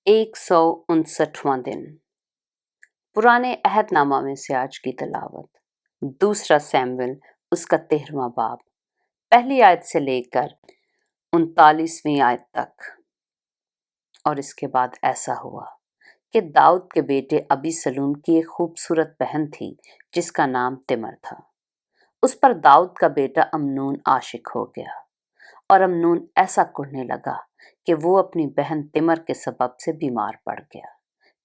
159वां दिन। पुराने अहदनामा में से आज की तिलावत दूसरा सैमुएल उसका 13वां बाब पहली आयत से लेकर 39वीं आयत तक। और इसके बाद ऐसा हुआ कि दाऊद के बेटे अबीसलूम की एक खूबसूरत बहन थी जिसका नाम तिमर था। उस पर दाऊद का बेटा अमनून आशिक हो गया और अमनून ऐसा कुढ़ने लगा कि वो अपनी बहन तिमर के सबब से बीमार पड़ गया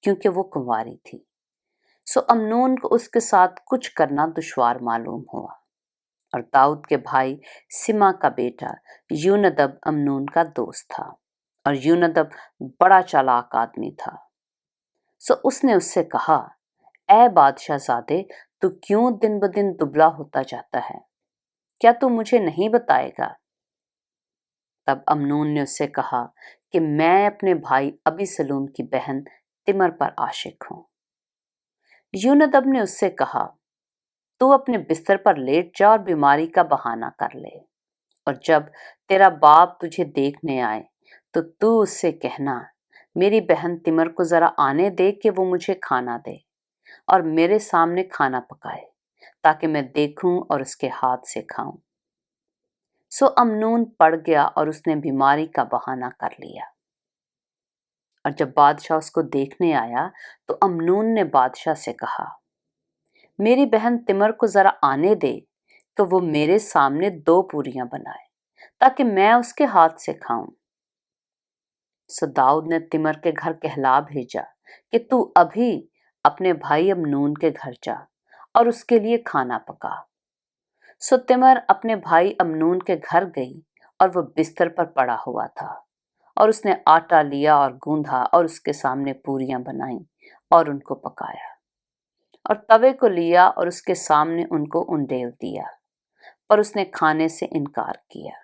क्योंकि वो कुंवारी थी। सो अमनून को उसके साथ कुछ करना दुश्वार मालूम हुआ। और दाऊद के भाई सिमा का बेटा यूनदब अमनून का दोस्त था और यूनदब बड़ा चालाक आदमी था। सो उसने उससे कहा, ऐ बादशाहजादे, तू क्यों दिन ब दिन दुबला होता जाता है? क्या तू मुझे नहीं बताएगा? तब अमनून ने उससे कहा कि मैं अपने भाई अबीसलूम की बहन तिमर पर आशिक हूं। यूनदब ने उससे कहा, तू अपने बिस्तर पर लेट जा और बीमारी का बहाना कर ले, और जब तेरा बाप तुझे देखने आए तो तू उससे कहना, मेरी बहन तिमर को जरा आने दे कि वो मुझे खाना दे और मेरे सामने खाना पकाए ताकि मैं देखूं और उसके हाथ से खाऊं। सो अमनून पड़ गया और उसने बीमारी का बहाना कर लिया। और जब बादशाह उसको देखने आया तो अमनून ने बादशाह से कहा, मेरी बहन तिमर को जरा आने दे तो वो मेरे सामने 2 पूरियां बनाए ताकि मैं उसके हाथ से खाऊं। सो दाऊद ने तिमर के घर कहला भेजा कि तू अभी अपने भाई अमनून के घर जा और उसके लिए खाना पका। सो तिमर अपने भाई अमनून के घर गई और वो बिस्तर पर पड़ा हुआ था और उसने आटा लिया और गूंधा और उसके सामने पूरियां बनाई और उनको पकाया और तवे को लिया और उसके सामने उनको उंडेल दिया, पर उसने खाने से इनकार किया।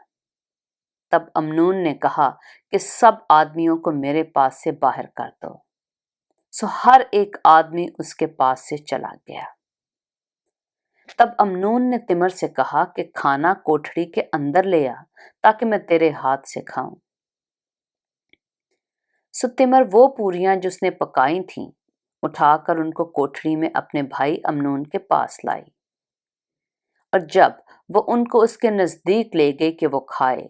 तब अमनून ने कहा कि सब आदमियों को मेरे पास से बाहर कर दो। सो हर एक आदमी उसके पास से चला गया। तब अमनून ने तिमर से कहा कि खाना कोठरी के अंदर ले आ ताकि मैं तेरे हाथ से खाऊं। सो तिमर वो पूरियां जो उसने पकाई थीं उठाकर उनको कोठरी में अपने भाई अमनून के पास लाई। और जब वो उनको उसके नजदीक ले गई कि वो खाए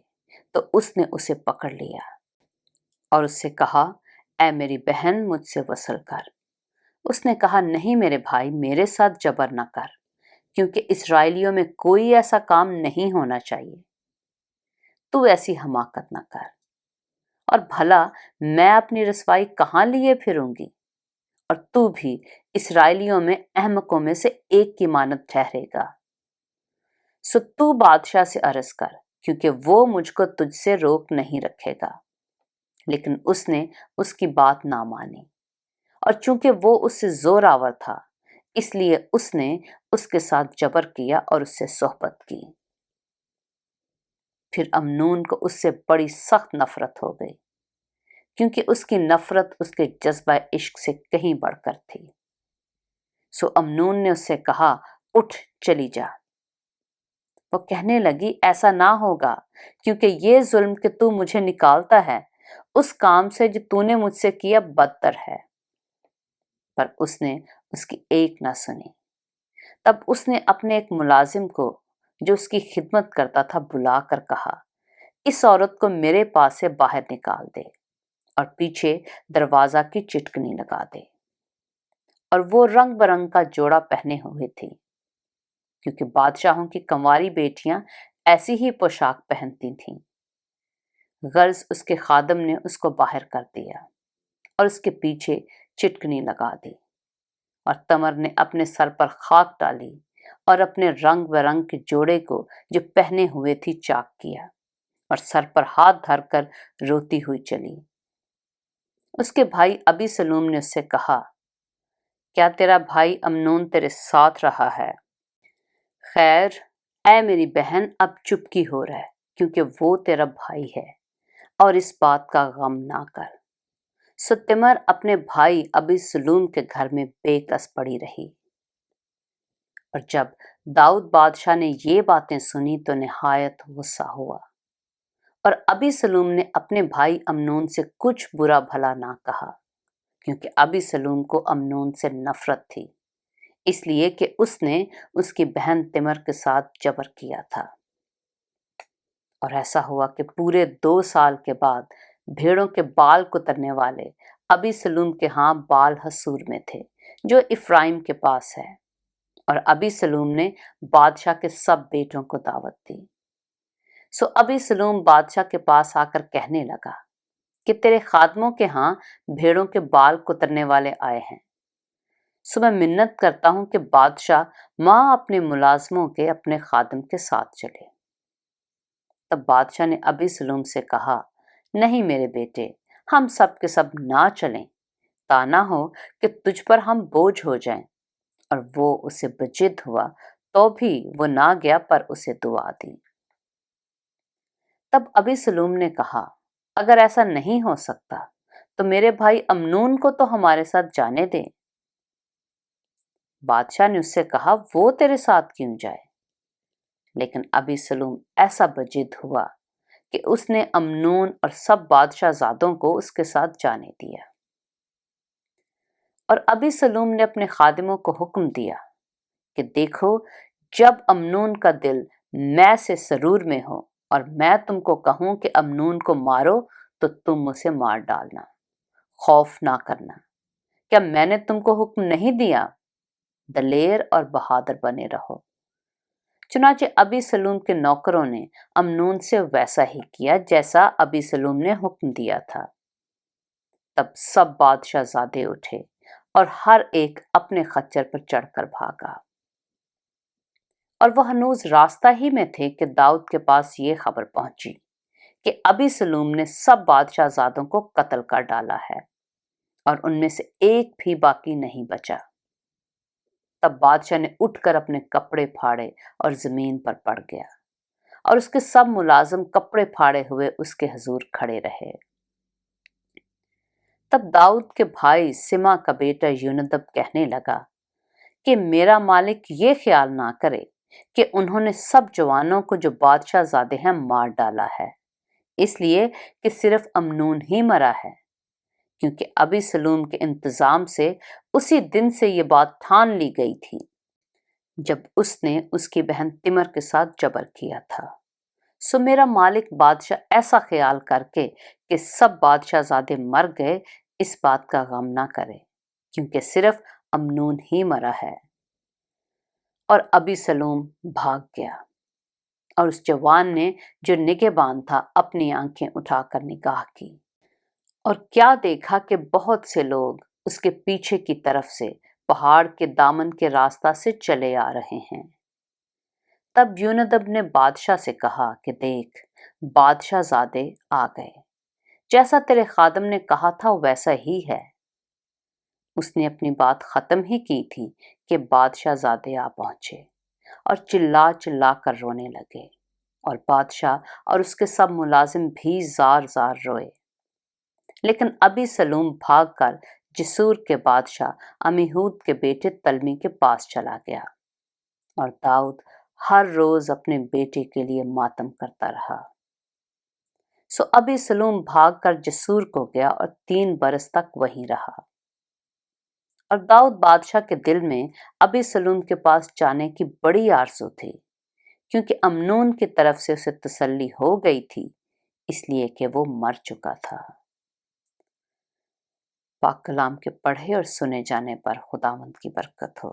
तो उसने उसे पकड़ लिया और उससे कहा, ऐ मेरी बहन, मुझसे वसल कर। उसने कहा, नहीं मेरे भाई, मेरे साथ जबर न कर, क्योंकि इस्राएलियों में कोई ऐसा काम नहीं होना चाहिए। तू ऐसी हमाकत न कर, और भला मैं अपनी रसवाई कहाँ लिए फिरूंगी? और तू भी इस्राएलियों में अहमकों में से एक की मानद ठहरेगा। सो तू बादशाह से अर्ज कर, क्योंकि वो मुझको तुझसे रोक नहीं रखेगा। लेकिन उसने उसकी बात ना मानी, और चूंकि वो उससे जोरावर था इसलिए उसने उसके साथ जबर किया और उससे सोहबत की। फिर अमनून को उससे बड़ी सख्त नफरत हो गई, क्योंकि उसकी नफरत उसके जज्बा इश्क से कहीं बढ़कर थी। सो अमनून ने उससे कहा, उठ चली जा। वो कहने लगी, ऐसा ना होगा, क्योंकि ये जुल्म कि तू मुझे निकालता है उस काम से जो तूने मुझसे किया बदतर है। पर उसने उसकी एक ना सुनी। तब उसने अपने एक मुलाजिम को जो उसकी खिदमत करता था बुलाकर कहा, इस औरत को मेरे पास से बाहर निकाल दे और पीछे दरवाजा की चिटकनी लगा दे। और वो रंग बरंग का जोड़ा पहने हुए थी, क्योंकि बादशाहों की कंवारी बेटियां ऐसी ही पोशाक पहनती थीं। गर्ज उसके खादम ने उसको बाहर कर दिया और उसके पीछे चिटकनी लगा दी। और तमर ने अपने सर पर खाक डाली और अपने रंग बरंग के जोड़े को जो पहने हुए थी चाक किया और सर पर हाथ धरकर रोती हुई चली। उसके भाई अबीसलूम ने उससे कहा, क्या तेरा भाई अमनून तेरे साथ रहा है? खैर, ऐ मेरी बहन, अब चुपकी हो रहा है, क्योंकि वो तेरा भाई है, और इस बात का गम ना कर। सो तिमर अपने भाई अबीसलूम के घर में बेकस पड़ी रही। और जब दाऊद बादशाह ने ये बातें सुनी तो निहायत गुस्सा हुआ اور ابی سلوم نے اپنے بھائی امنون سے کچھ برا بھلا نہ کہا، کیونکہ ابی سلوم کو امنون سے نفرت تھی، اس لیے کہ اس نے اس کی بہن تمر کے ساتھ جبر کیا تھا۔ اور ایسا ہوا کہ پورے 2 سال کے بعد بھیڑوں کے بال کترنے والے ابی سلوم کے ہاں بال حصور میں تھے، جو افرائیم کے پاس ہے، اور ابی سلوم نے بادشاہ کے سب بیٹوں کو دعوت دی۔ سو ابی سلوم بادشاہ کے پاس آ کر کہنے لگا کہ تیرے خادموں کے ہاں بھیڑوں کے بال کترنے والے آئے ہیں، سو میں منت کرتا ہوں کہ بادشاہ ماں اپنے ملازموں کے اپنے خادم کے ساتھ چلے۔ تب بادشاہ نے ابی سلوم سے کہا، نہیں میرے بیٹے، ہم سب کے سب نہ چلیں، تا نہ ہو کہ تجھ پر ہم بوجھ ہو جائیں۔ اور وہ اسے بجد ہوا تو بھی وہ نہ گیا، پر اسے دعا دی۔ تب ابی سلوم نے کہا، اگر ایسا نہیں ہو سکتا تو میرے بھائی امنون کو تو ہمارے ساتھ جانے دے۔ بادشاہ نے اس سے کہا، وہ تیرے ساتھ کیوں جائے؟ لیکن ابی سلوم ایسا بجد ہوا کہ اس نے امنون اور سب بادشاہ زادوں کو اس کے ساتھ جانے دیا۔ اور ابی سلوم نے اپنے خادموں کو حکم دیا کہ دیکھو، جب امنون کا دل میں سے سرور میں ہو اور میں تم کو کہوں کہ امنون کو مارو تو تم اسے مار ڈالنا، خوف نہ کرنا۔ کیا میں نے تم کو حکم نہیں دیا؟ دلیر اور بہادر بنے رہو۔ چنانچہ ابی سلوم کے نوکروں نے امنون سے ویسا ہی کیا جیسا ابی سلوم نے حکم دیا تھا۔ تب سب بادشاہ زادے اٹھے اور ہر ایک اپنے خچر پر چڑھ کر بھاگا۔ اور وہ ہنوز راستہ ہی میں تھے کہ داؤد کے پاس یہ خبر پہنچی کہ ابی سلوم نے سب بادشاہ زادوں کو قتل کر ڈالا ہے، اور ان میں سے ایک بھی باقی نہیں بچا۔ تب بادشاہ نے اٹھ کر اپنے کپڑے پھاڑے اور زمین پر پڑ گیا، اور اس کے سب ملازم کپڑے پھاڑے ہوئے اس کے حضور کھڑے رہے۔ تب داؤد کے بھائی سما کا بیٹا یونادب کہنے لگا کہ میرا مالک یہ خیال نہ کرے کہ انہوں نے سب جوانوں کو جو بادشاہ زادے ہیں مار ڈالا ہے، اس لیے کہ صرف امنون ہی مرا ہے، کیونکہ ابی سلوم کے انتظام سے اسی دن سے یہ بات ٹھان لی گئی تھی جب اس نے اس کی بہن تمر کے ساتھ جبر کیا تھا۔ سو میرا مالک بادشاہ ایسا خیال کر کے کہ سب بادشاہ زادے مر گئے، اس بات کا غم نہ کرے، کیونکہ صرف امنون ہی مرا ہے۔ اور ابی سلوم بھاگ گیا، اور اس جوان نے جو نگہبان تھا اپنی آنکھیں اٹھا کر نگاہ کی، اور کیا دیکھا کہ بہت سے لوگ اس کے پیچھے کی طرف سے پہاڑ کے دامن کے راستہ سے چلے آ رہے ہیں۔ تب یونادب نے بادشاہ سے کہا کہ دیکھ، بادشاہ زادے آ گئے، جیسا تیرے خادم نے کہا تھا ویسا ہی ہے۔ اس نے اپنی بات ختم ہی کی تھی کہ بادشاہ زادے آ پہنچے اور چلا چلا کر رونے لگے، اور بادشاہ اور اس کے سب ملازم بھی زار زار روئے۔ لیکن ابی سلوم بھاگ کر جسور کے بادشاہ عمیہود کے بیٹے تلمی کے پاس چلا گیا، اور داؤد ہر روز اپنے بیٹے کے لیے ماتم کرتا رہا۔ سو ابی سلوم بھاگ کر جسور کو گیا اور 3 برس تک وہیں رہا۔ اور داؤد بادشاہ کے دل میں ابی سلوم کے پاس جانے کی بڑی آرزو تھی، کیونکہ امنون کی طرف سے اسے تسلی ہو گئی تھی، اس لیے کہ وہ مر چکا تھا۔ پاک کلام کے پڑھے اور سنے جانے پر خداوند کی برکت ہو۔